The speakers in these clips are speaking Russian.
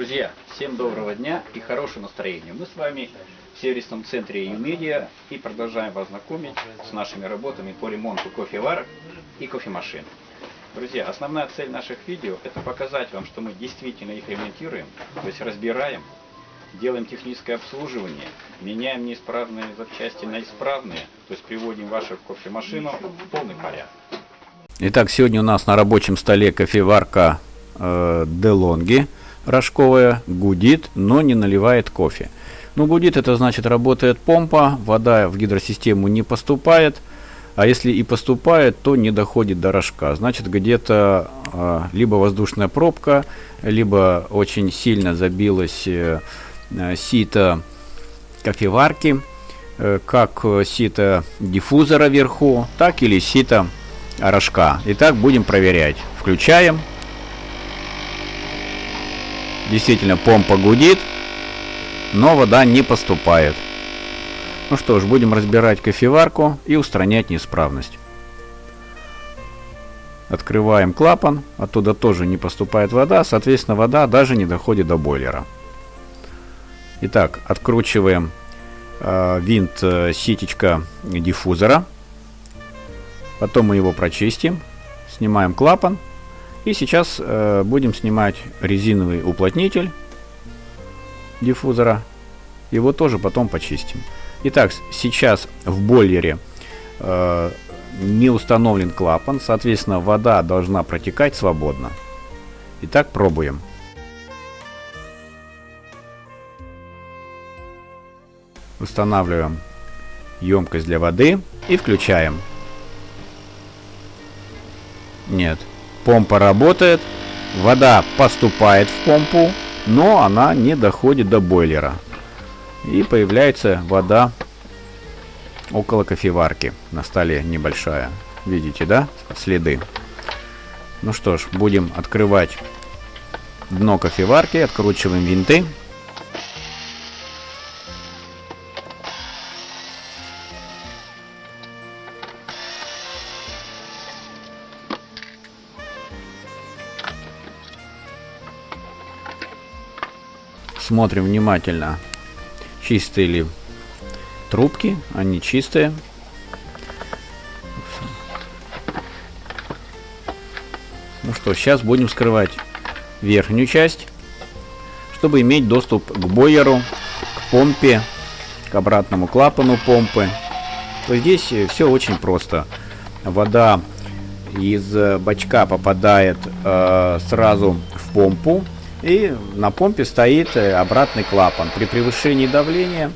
Друзья, всем доброго дня и хорошего настроения. Мы с вами в сервисном центре YouMedia и продолжаем вас знакомить с нашими работами по ремонту кофеварок и кофемашин. Друзья, основная цель наших видео – это показать вам, что мы действительно их ремонтируем, то есть разбираем, делаем техническое обслуживание, меняем неисправные запчасти на исправные, то есть приводим вашу кофемашину в полный порядок. Итак, сегодня у нас на рабочем столе кофеварка DeLonghi рожковая, гудит, но не наливает кофе. Ну, гудит — это значит, работает помпа, вода в гидросистему не поступает, а если и поступает, то не доходит до рожка. Значит, где-то либо воздушная пробка, либо очень сильно забилось сито кофеварки, как сито диффузора вверху, так или сито рожка. Итак, будем проверять. Включаем. Действительно, помпа гудит, но вода не поступает. Ну что ж, будем разбирать кофеварку и устранять неисправность. Открываем клапан, оттуда тоже не поступает вода, соответственно, вода даже не доходит до бойлера. Итак, откручиваем винт ситечка диффузора. Потом мы его прочистим, снимаем клапан. И сейчас будем снимать резиновый уплотнитель диффузора. Его тоже потом почистим. Итак, сейчас в бойлере не установлен клапан. Соответственно, вода должна протекать свободно. Итак, пробуем. Устанавливаем емкость для воды и включаем. Нет. Помпа работает, вода поступает в помпу, но она не доходит до бойлера. И появляется вода около кофеварки. На столе небольшая. Видите, да? Следы. Ну что ж, будем открывать дно кофеварки, откручиваем винты. Смотрим внимательно, чистые ли трубки, они чистые. Ну что, сейчас будем скрывать верхнюю часть, чтобы иметь доступ к бойлеру, к помпе, к обратному клапану помпы. То здесь все очень просто. Вода из бачка попадает сразу в помпу. И на помпе стоит обратный клапан. При превышении давления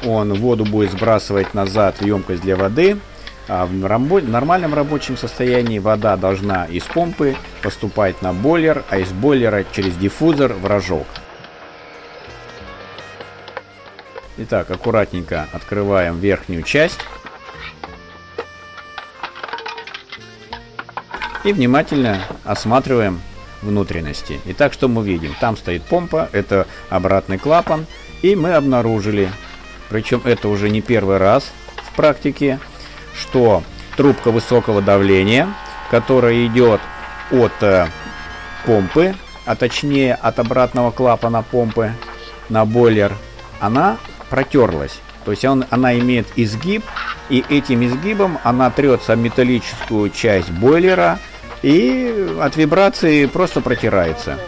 он воду будет сбрасывать назад в емкость для воды. А в нормальном рабочем состоянии вода должна из помпы поступать на бойлер, а из бойлера через диффузор в рожок. Итак, аккуратненько открываем верхнюю часть. И внимательно осматриваем внутренности. Итак, что мы видим? Там стоит помпа, это обратный клапан, и мы обнаружили, причем это уже не первый раз в практике, что трубка высокого давления, которая идет от помпы, а точнее от обратного клапана помпы на бойлер, она протерлась. То есть она имеет изгиб, и этим изгибом она трется о металлическую часть бойлера, и от вибрации просто протирается.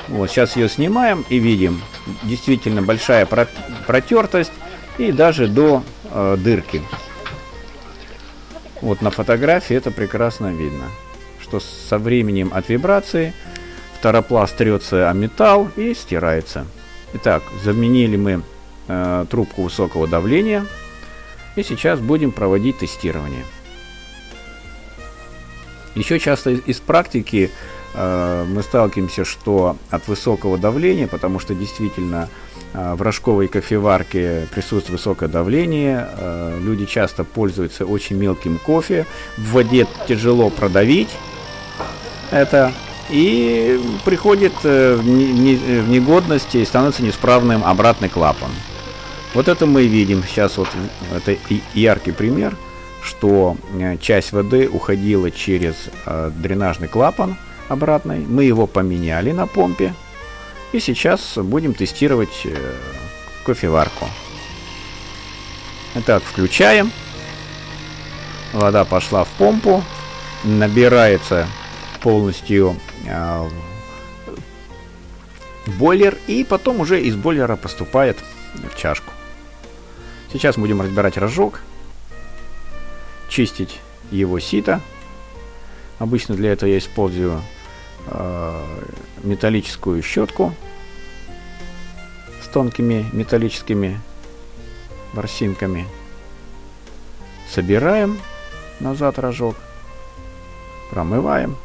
Вот, сейчас ее снимаем и видим действительно большая протертость и даже до дырки. Вот на фотографии это прекрасно видно, что со временем от вибрации фторопласт трется о металл и стирается. Итак, заменили мы трубку высокого давления. И сейчас будем проводить тестирование. Еще часто из практики мы сталкиваемся, что от высокого давления, потому что действительно в рожковой кофеварке присутствует высокое давление, люди часто пользуются очень мелким кофе, в воде тяжело продавить это, и приходит в негодность и становится неисправным обратный клапан. Вот это мы видим сейчас, вот это яркий пример, что часть воды уходила через дренажный клапан, обратной. Мы его поменяли на помпе. И сейчас будем тестировать кофеварку. Итак, включаем. Вода пошла в помпу. Набирается полностью бойлер. И потом уже из бойлера поступает в чашку. Сейчас будем разбирать рожок. Чистить его сито. Обычно для этого я использую металлическую щетку с тонкими металлическими ворсинками. Собираем назад рожок, промываем.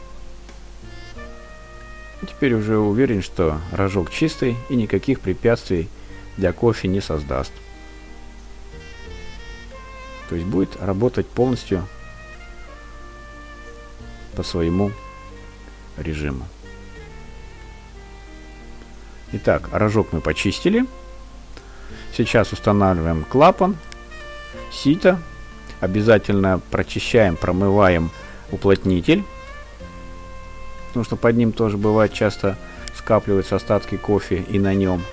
И теперь уже уверен, что рожок чистый и никаких препятствий для кофе не создаст. То есть будет работать полностью по своему режиму. Итак, рожок мы почистили. Сейчас устанавливаем клапан, сито. Обязательно прочищаем, промываем уплотнитель, потому что под ним тоже бывает часто скапливаются остатки кофе и на нем.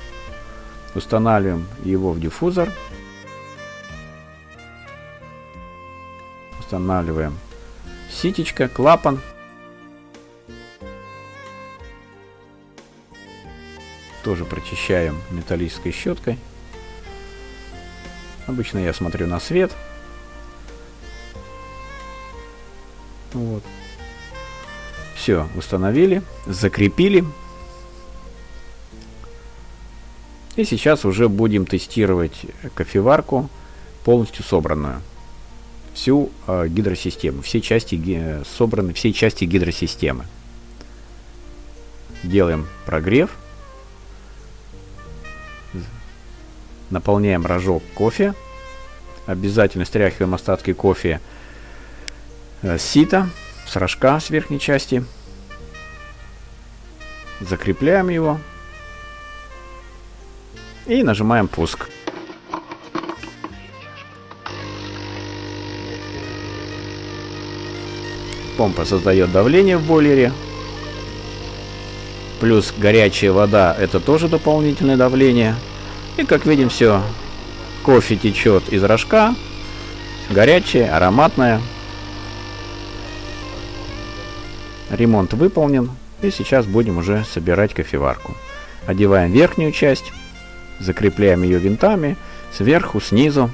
Устанавливаем его в диффузор. Устанавливаем ситечко, клапан. Тоже прочищаем металлической щеткой. Обычно я смотрю на свет. Вот. Все, установили, закрепили. И сейчас уже будем тестировать кофеварку полностью собранную. Всю гидросистему, все части собраны, все части гидросистемы. Делаем прогрев. Наполняем рожок кофе. Обязательно стряхиваем остатки кофе с сита, с рожка, с верхней части. Закрепляем его. И нажимаем пуск. Помпа создает давление в бойлере. Плюс горячая вода — это тоже дополнительное давление. И как видим, все, кофе течет из рожка. Горячее, ароматное. Ремонт выполнен. И сейчас будем уже собирать кофеварку. Одеваем верхнюю часть. Закрепляем ее винтами. Сверху, снизу.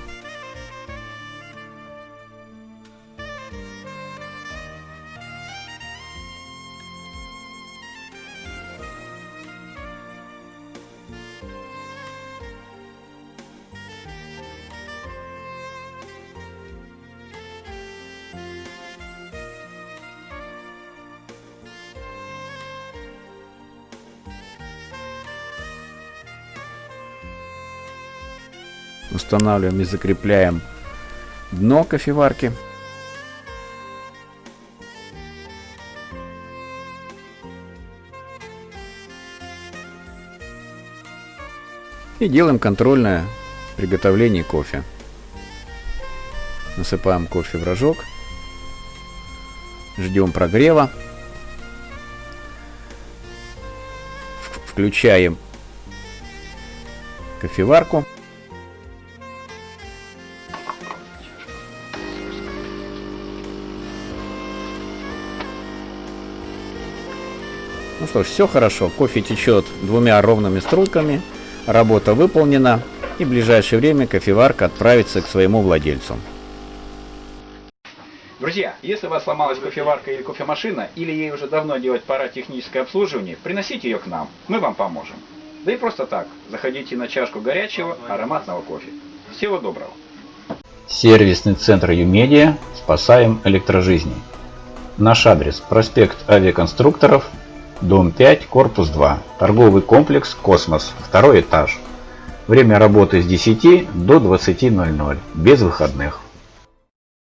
Устанавливаем и закрепляем дно кофеварки. И делаем контрольное приготовление кофе. Насыпаем кофе в рожок. Ждем прогрева. Включаем кофеварку. Ну что ж, все хорошо. Кофе течет двумя ровными струйками. Работа выполнена. И в ближайшее время кофеварка отправится к своему владельцу. Друзья, если у вас сломалась кофеварка или кофемашина, или ей уже давно делать пора техническое обслуживание, приносите ее к нам, мы вам поможем. Да и просто так, заходите на чашку горячего ароматного кофе. Всего доброго. Сервисный центр Юмедиа. Спасаем электрожизни. Наш адрес: проспект Авиаконструкторов, дом 5, корпус 2, торговый комплекс «Космос», 2-й этаж. Время работы с 10 до 20:00, без выходных.